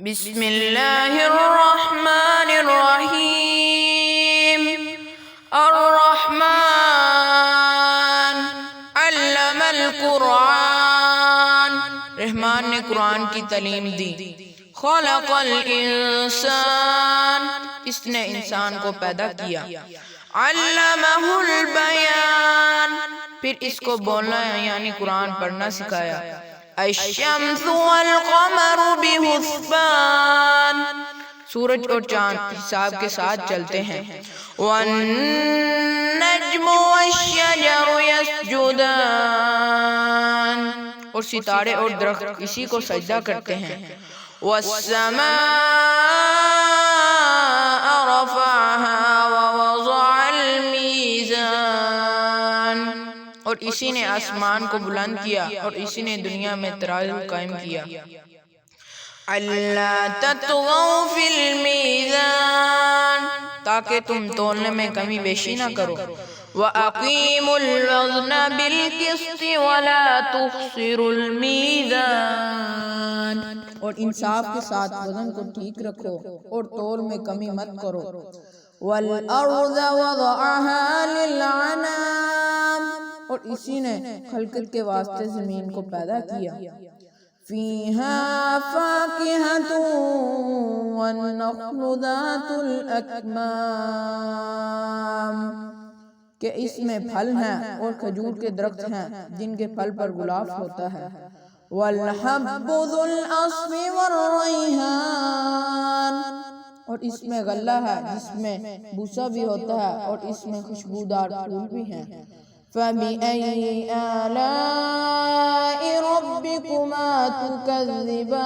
بسم اللہ الرحمن الرحیم الرحمن علم القرآن، رحمان نے قرآن کی تعلیم دی۔ خلق الانسان، اس نے انسان کو پیدا کیا۔ علمہ البیان، پھر اس کو بولنا یعنی قرآن پڑھنا سکھایا۔ الشمس والقمر بحسبان، سورج اور چاند حساب کے ساتھ چلتے ہیں۔ والنجم والشجر يسجدان، اور ستارے اور درخت اسی کو سجدہ کرتے ہیں۔ والسماء رفعها ووضع الميزان، اور اسی نے آسمان کو بلند کیا اور اسی نے دنیا میں ترازو قائم کیا۔ اللہ تطغوا فی المیزان، تاکہ تم تولنے میں کمی بیشی نہ کرو۔ وَأَقِيمُوا الْوَزْنَ بِالْقِسْطِ وَلَا تُخْسِرُوا الْمِيزَانَ، اور انصاف کے ساتھ وزن کو ٹھیک رکھو اور تول میں کمی مت کرو۔ وَالْأَرْضَ وَضَعَهَا لِلْأَنَامِ، اور اسی نے خلقت کے واسطے زمین کو پیدا کیا۔ فِيهَا فَاكِهَةٌ وَالنَّخْلُ ذَاتُ الْأَكْمَامِ، کہ اس میں پھل ہیں اور کھجور کے درخت ہیں جن کے پھل پر غلاف ہوتا ہے۔ وَالْحَبُّ ذُو الْعَصْفِ وَالرَّيْحَانِ، اور اس میں غلہ ہے جس میں بوسا بھی ہوتا ہے اور اس میں خوشبودار پھول بھی ہیں۔ فَبِأَيِّ آلَاءِ رَبِّكُمَا تُكَذِّبَانِ،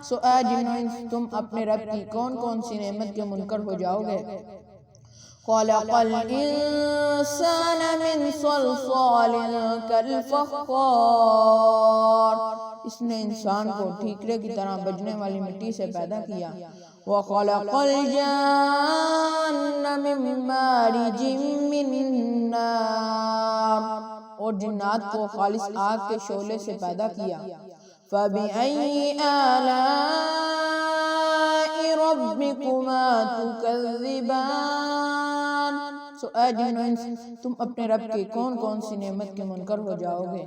سو اے جن و انس تم اپنے رب کی کون کون سی نعمت کے منکر ہو جاؤ گے۔ خَلَقَ الْإِنسَانَ مِنْ صَلْصَالٍ كَالْفَخَّارِ، اس نے انسان کو ٹھیکرے کی طرح بجنے والی مٹی سے پیدا کیا۔ وَخَلَقَ الْجَانَّ مِن مَارِجٍ مِّن نَّارٍ، اور جنات کو خالص آگ کے شعلے سے پیدا کیا۔ فَبِأَيِّ آلَاءِ رَبِّكُمَا تُكَذِّبَانِ، سو اے جن و انس تم اپنے رب کی کون کون سی نعمت کے منکر ہو جاؤ گے۔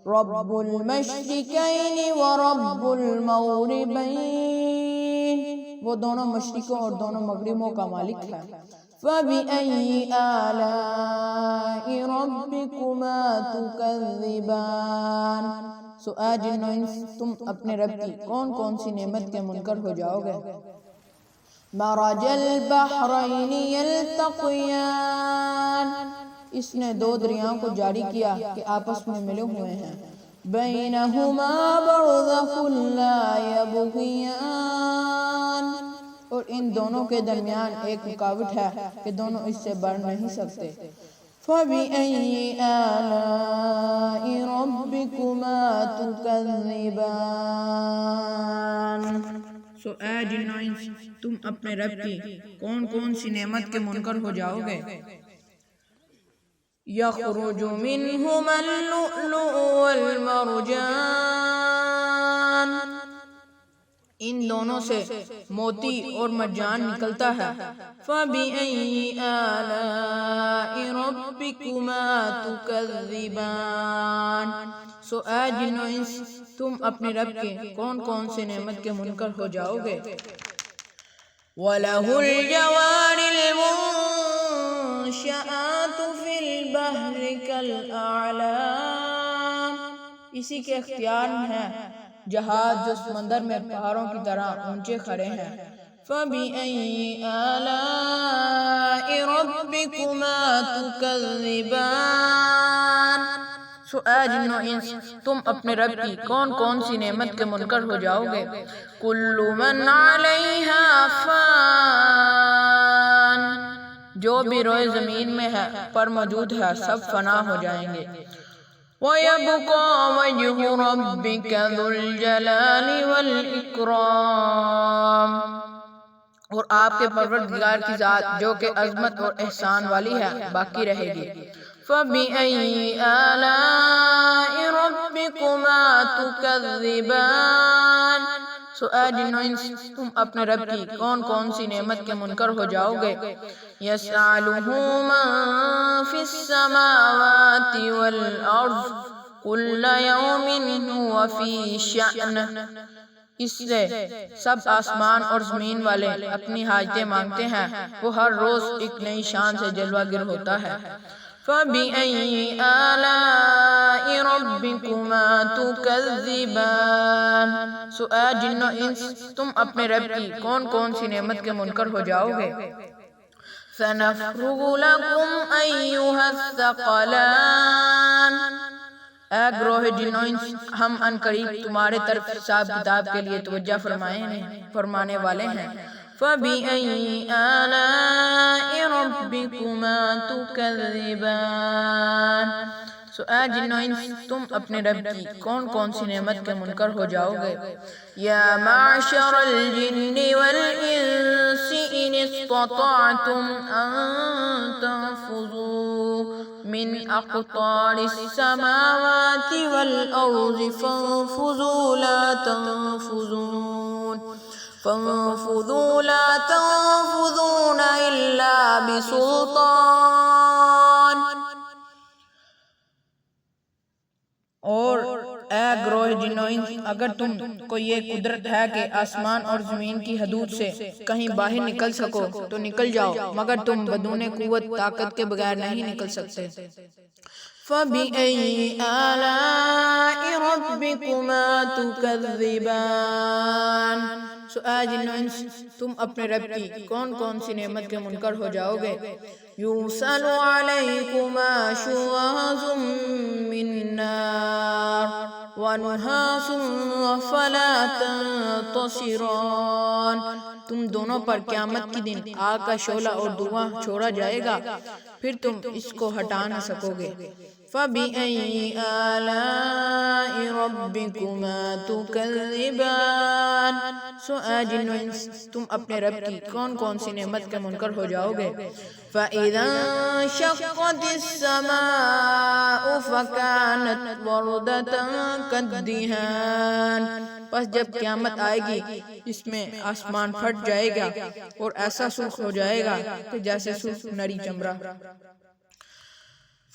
رب المشرقین ورب المغربین، وہ دونوں مشرقوں اور دونوں مغربوں کا مالک ہے۔ فَبِأَيِّ آلَاءِ رَبِّكُمَا تُكَذِّبَانِ، سو اے جن و انس تم اپنے رب کی کون کون سی نعمت کے منکر ہو جاؤ گے۔ مَرَجَ الْبَحْرَيْنِ يَلْتَقِيَانِ، اس نے دو دریاؤں کو جاری کیا کہ آپس میں ملے ہوئے ہیں۔ بَيْنَهُمَا بَرْزَخٌ لَا يَبْغِيَانِ، اور ان دونوں کے درمیان ایک رکاوٹ ہے کہ دونوں اس سے بڑھ نہیں سکتے۔ فَبِأَيِّ آلَاءِ رَبِّكُمَا تُكَذِّبَانِ، سو اے جن و انس تم اپنے رب کی کون کون سی نعمت کے منکر ہو جاؤ گے۔ یخرج منہما اللؤلؤ والمرجان، ان دونوں سے موتی اور مرجان نکلتا ہے۔ فَبِأَيِّ آلَاءِ رَبِّكُمَا تُكَذِّبَانِ، سو اے جن و انس تم اپنے رب کے کون کون سے نعمت کے منکر ہو جاؤ گے۔ وَلَهُ الْجَوَارِ الْمُنشَآتُ فِي الْبَحْرِ كَالْأَعْلَامِ، اسی کے اختیار میں ہے جہاز جو سمندر میں پہاڑوں کی طرح اونچے کھڑے ہیں۔ فَبِأَيِّ آلَاءِ رَبِّكُمَا تُكَذِّبَانِ، سو اے جن و انس تم اپنے رب کی کون کون سی نعمت کے منکر ہو جاؤ گے۔ کُلُّ مَنْ عَلَيْهَا فَانٍ، جو بھی روئے زمین میں ہے پر موجود ہے سب فنا ہو جائیں گے۔ وَيَبْقَى وَجْهُ رَبِّكَ ذُو الْجَلَالِ وَالْإِكْرَامِ، اور آپ کے پروردگار کی ذات جو کہ عظمت اور احسان والی ہے باقی رہے گی۔ فَبِأَيِّ آلَاءِ رَبِّكُمَا تُكَذِّبَانِ، سو اے جن و انس تم اپنے رب کی کون کون سی نعمت کے منکر ہو جاؤ گے. یسألہ من فی السماوات والارض کل یوم هو فی شأن. اس سے سب آسمان اور زمین والے اپنی حاجتیں مانگتے ہیں، وہ ہر روز ایک نئی شان سے جلوہ گر ہوتا ہے. فَبِأَيِّ آلَاءِ رَبِّكُمَا تُكَذِّبَانِ. سو اے جن و انس تم اپنے رب کی کون کون سی نعمت کے منکر ہو جاؤ گے. سَنَفْرُغُ لَكُمْ أَيُّهَا الثَّقَلَانِ. اے گروہ جن و انس ہم ان قریب تمہارے طرف حساب کتاب کے لیے توجہ فرمانے والے ہیں. فَبِأَيِّ آلَاءِ رَبِّكُمَا تُكَذِّبَانِ. سو اے جن و انس تم اپنے رب کی کون کون سی نعمت کے منکر ہو جاؤ گے. یا معشر الجن والانس ان استطعتم ان تنفذوا من اقطار السماوات والارض فانفذوا لا تنفذون الا بسلطان. اور اے گروہ جن و انس اگر تم کو یہ قدرت ہے کہ آسمان اور زمین کی حدود سے کہیں باہر نکل سکو تو نکل جاؤ، مگر تم بدون قوت طاقت کے بغیر نہیں نکل سکتے. فَبِأَيِّ آلَاءِ رَبِّكُمَا تُكَذِّبَانِ. سو اے جن و انس تم اپنے رب کی کون کون سی نعمت کے منکر ہو جاؤ گے. یُرْسَلُ عَلَيْكُمَا شُوَاظٌ مِّن نَّارٍ وَنُحَاسٌ فَلَا تَنتَصِرَانِ. تم دونوں پر قیامت کے دن آگ کا شعلہ اور دھواں چھوڑا جائے گا، پھر تم اس کو ہٹا نہ سکو گے. فَبِأَيِّ آلَاءِ رَبِّكُمَا تُكَذِّبَانِ. سو اے جن و انس تم اپنے رب کی کون کون سی نعمت کے منکر ہو جاؤ گے. فَإِذَا انشَقَّتِ السَّمَاءُ فَكَانَتْ وَرْدَةً كَالدِّهَانِ. پس جب قیامت آئے گی اس میں آسمان پھٹ جائے گا اور ایسا سرخ ہو جائے گا کہ جیسے سرخ نری چمڑا.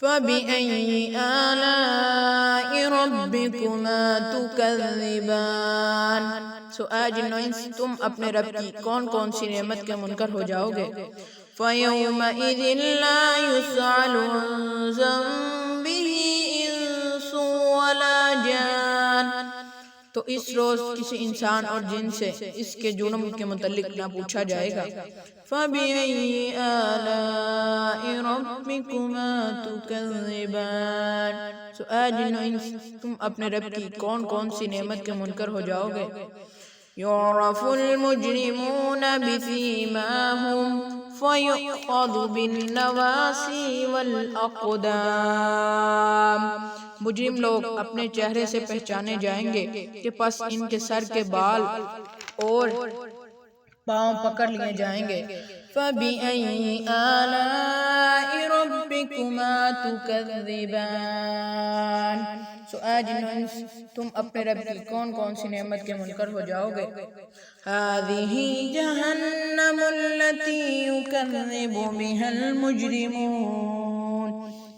فَبِأَيِّ آلَاءِ رَبِّكُمَا تُكَذِّبَانِ. سو اے جن و انس تم اپنے رب کی کون کون سی نعمت کے منکر ہو جاؤ گے. فَيَوْمَئِذٍ لَا يُسْأَلُ عَنْ ذَنبِهِ إِنسٌ وَلَا جَانٌ. تو اس روز کسی انسان اور جن سے اس کے جرم کے متعلق نہ پوچھا جائے گا. فَبِأَيِّ آلَاءِ رَبِّكُمَا تُكَذِّبَانِ. سو اے جن و انس تم اپنے رب کی کون کون سی نعمت کے منکر ہو جاؤ گے. يُعْرَفُ الْمُجْرِمُونَ بِسِيمَاهُمْ فَيُؤْخَذُ بِالنَّوَاصِي وَالْأَقْدَامِ. مجرم لوگ اپنے چہرے سے پہچانے جائیں گے کہ پس ان کے سر کے بال اور پاؤں پکڑ لیے جائیں گے. فَبِأَيِّ آلَاءِ رَبِّكُمَا تُكَذِّبَانِ. سو اے جن و انس تم اپنے رب کی کون کون سی نعمت کے منکر ہو جاؤ گے. هَٰذِهِ جَهَنَّمُ الَّتِي يُكَذِّبُ بِهَا الْمُجْرِمُونَ.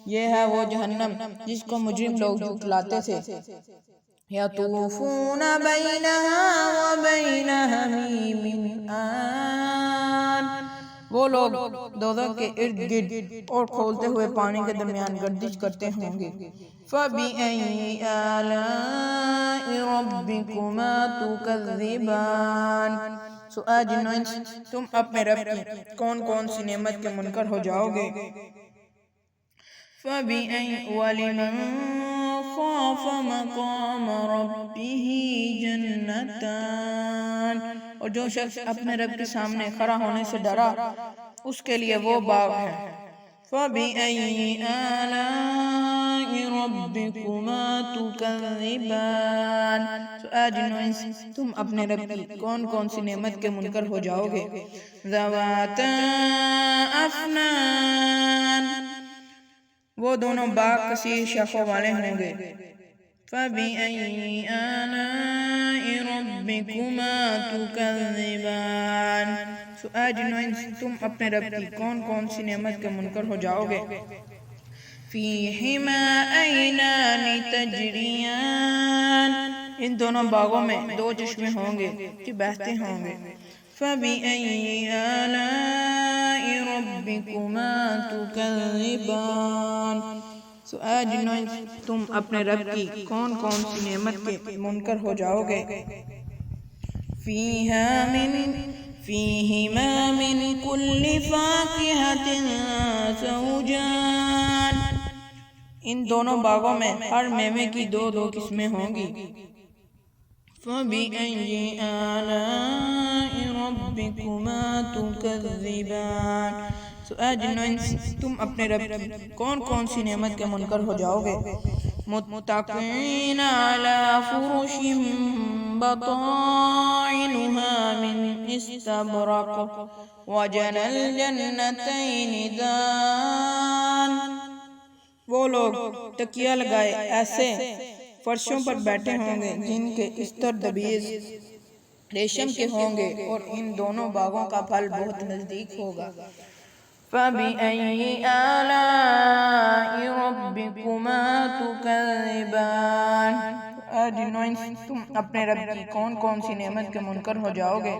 یہ ہے وہ جہنم جس کو مجرم لوگ جھٹلاتے تھے. يَطُوفُونَ بَيْنَهَا وَبَيْنَ حَمِيمٍ آنٍ. وہ لوگ دوزخ کے ارد گرد اور کھولتے ہوئے پانی کے درمیان گردش کرتے ہوں گے. فَبِأَيِّ آلَاءِ رَبِّكُمَا تُكَذِّبَانِ. سو اے جن و انس تم اپنے رب کی کون کون سی نعمت کے منکر ہو جاؤ گے. فَبِأَيِّ وَلِمَنْ خَافَ مَقَامَ رَبِّهِ جَنَّتَانِ. اور جو شخص اپنے رب کے سامنے کھڑا ہونے سے ڈرا اس کے لیے وہ باغ ہے. فَبِأَيِّ آلَاءِ رَبِّكُمَا تُكَذِّبَانِ. سو اے جن و انس تم اپنے رب کی کون کون سی نعمت کے منکر ہو جاؤ گے. ذَوَاتَا أَفْنَانٍ. وہ دونوں باغ کثیر شاخوں والے ہوں گے. فَبِأَيِّ آلَاءِ رَبِّكُمَا ربکما تکذبان، سو اے جنوں انس تم اپنے رب کی کون کون سی نعمت کے منکر ہو جاؤ گے؟ فیہما عینان تجریان، ان دونوں باغوں میں دو چشمے ہوں گے کہ بہتے ہوں گے۔ فَبِأَيِّ آلَاءِ رَبِّكُمَا تُكَذِّبَانِ، سو اے جنوں انس تم اپنے رب کی کون کون سی نعمت کے منکر ہو جاؤ گے؟ فِيهِمَا مِن كُلِّ فَاكِهَةٍ زَوْجَانِ، ان دونوں باغوں میں ہر میوے کی دو دو قسمیں ہوں گی۔ فَبِأَيِّ آلَاءِ رَبِّكُمَا تُكَذِّبَانِ، سو اے جنوں انس تم اپنے رب کی کون کون سی نعمت کے منکر ہو جاؤ گے؟ متکئین علی فرش بطائنها من استبرق وجنى الجنتین دان، وہ لوگ تکیہ لگائے ایسے فرشوں پر بیٹھے ہوں گے جن کے استر دبیز ریشم کے ہوں گے، اور ان دونوں باغوں کا پھل بہت نزدیک ہوگا۔ فَبِأَيِّ آلَاءِ رَبِّكُمَا تُكَذِّبَانِ، اے جنوں انس تم اپنے رب کی کون کون سی نعمت کے منکر ہو جاؤ گے؟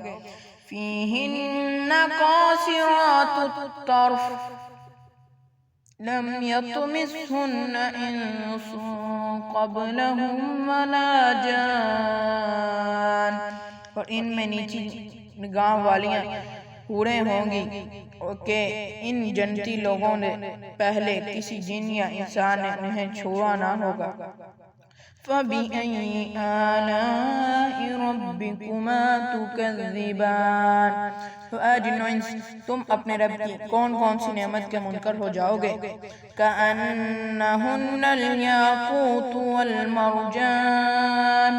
فِيهِنَّ قَاصِرَاتُ الطَّرْفِ لَمْ يَطْمِثْهُنَّ إِنسٌ قَبْلَهُمْ وَلَا جَانٌ، اور ان میں نیچی نگاہ والیاں حوریں ہوں گی کہ ان جنتی لوگوں نے پہلے کسی جن یا انسان نے انہیں چھوا نہ ہوگا۔ فَبِأَيِّ آلَاءِ رَبِّكُمَا تُكَذِّبَانِ، تو اے جنوں انس تم اپنے رب کی کون کون سی نعمت کے منکر ہو جاؤ گے؟ كَأَنَّهُنَّ الْيَاقُوتُ وَالْمَرْجَانُ،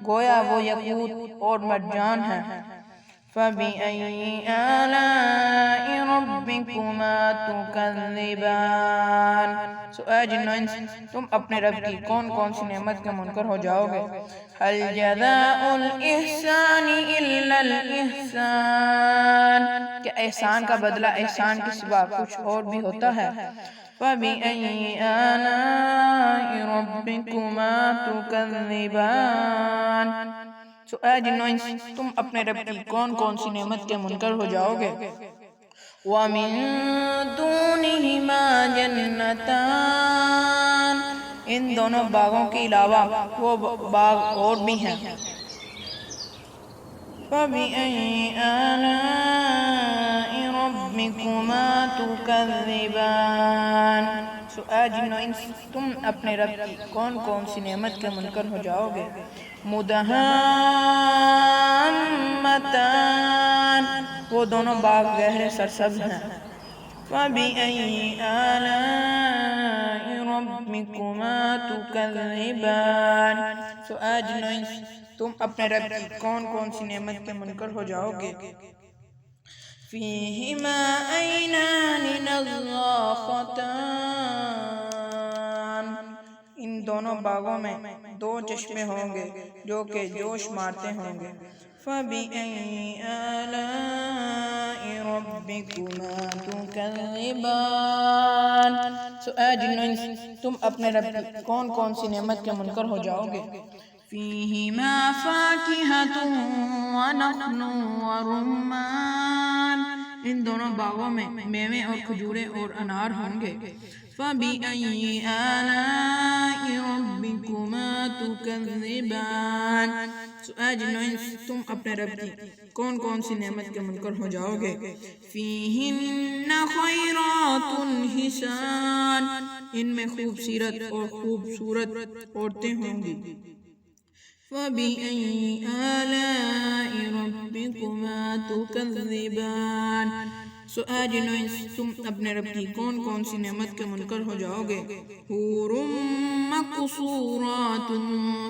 گویا وہ یاقوت اور مرجان ہیں۔ فَبِأَيِّ آلَاءِ رَبِّكُمَا تُكَذِّبَانِ، سو اے جنوں انس تم اپنے رب کی کون کون سی نعمت کے منکر ہو جاؤ گے؟ هَلْ جَزَاءُ الْإِحْسَانِ إِلَّا الْإِحْسَانُ، کہ احسان کا بدلہ احسان کے سوا کچھ اور بھی ہوتا ہے؟ فَبِأَيِّ آلَاءِ رَبِّكُمَا تُكَذِّبَانِ، سو اے جنوں انس تم اپنے رب کی کون کون سی نعمت کے منکر ہو جاؤ گے؟ وَمِن دُونِهِمَا جَنَّتَانِ، ان دونوں باغوں کے علاوہ وہ باغ اور بھی ہیں۔ فَبِأَيِّ آلَاءِ رَبِّكُمَا تُكَذِّبَانِ، سو اے جنوں انس تم اپنے رب کی کون کون سی نعمت کے منکر ہو جاؤ گے؟ مُدْحَامَّتَانِ، وہ دونوں باغ گہرے سرسبز ہیں۔ فَبِأَيِّ آلَاءِ رَبِّكُمَا تُكَذِّبَانِ، سو اے جنوں انس تم اپنے رب کی کون کون سی نعمت کے منکر ہو جاؤ گے؟ فِيهِمَا عَيْنَانِ نَضَّاخَتَانِ، ان دونوں باغوں میں دو چشمے ہوں گے جو کہ جوش مارتے ہوں گے۔ فَبِأَيِّ آلَاءِ رَبِّكُمَا تُكَذِّبَانِ، سو اے جنوں انس تم اپنے رب کی کون کون سی نعمت کے منکر ہو جاؤ گے؟ فِيهِمَا فَاكِهَةٌ وَنَخْلٌ وَرُمَّانٌ، ان دونوں باغوں میں میوے اور کھجورے اور انار ہوں گے۔ فَبِأَيِّ آلَاءِ رَبِّكُمَا تُكَذِّبَانِ، سو اے جنوں انس تم اپنے رب کی کون کون سی نعمت کے منکر ہو جاؤ گے؟ فِيهِنَّ خَيْرَاتٌ حِسَانٌ، ان میں خوبصورت اور خوبصورت عورتیں ہوں گی۔ فَبِأَيِّ آلَاءِ رَبِّكُمَا تُكَذِّبَانِ، سو اے جنوں انس تم اپنے رب کی کون کون سی نعمت کے منکر ہو جاؤ گے؟ حور مقصورات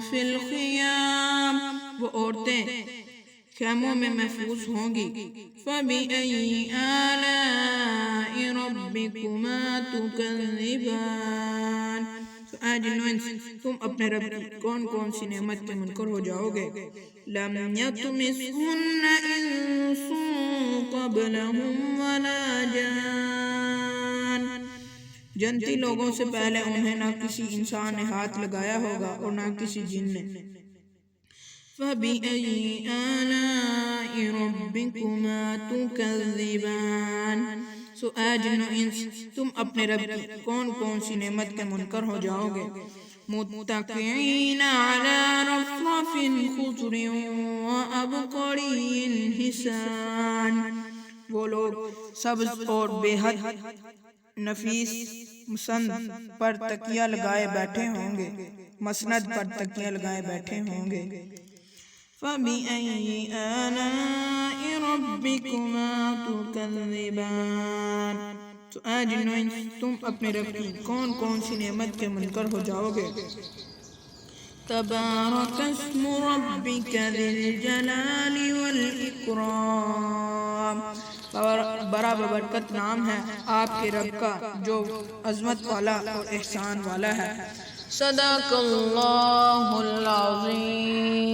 فی الخیام، وہ عورتیں خیموں میں محفوظ ہوں گی۔ فَبِأَيِّ آلَاءِ رَبِّكُمَا تُكَذِّبَانِ، اے جنو انس تم اپنے رب کی کون کون سی نعمت کے منکر ہو جاؤ گے لم یطمثہن انس قبلہم ولا جان جنتی لوگوں سے پہلے انہیں نہ کسی انسان نے ہاتھ لگایا ہوگا اور نہ کسی جن نے فَبِأَيِّ آلَاءِ رَبِّكُمَا تُكَذِّبَانِ سو اے جن و انس تم اپنے رب کی کون کون سی نعمت کے منکر ہو جاؤ گے متکئین علی رفرف خضر وابقری حسان وہ لوگ سبز اور بے حد نفیس مسند پر تکیہ لگائے بیٹھے ہوں گے مسند پر تکیہ لگائے بیٹھے ہوں گے فَبِأَيِّ آلَاءِ رَبِّكُمَا تُكَذِّبَانِ تو اے جن و انس تم اپنے رب کی کون کون سی نعمت کے منکر ہو جاؤ گے تبارک اسم ربک ذی الجلال والاکرام بڑا ببرکت نام ہے آپ کے رب کا جو عظمت والا اور احسان والا ہے صدق اللہ العظیم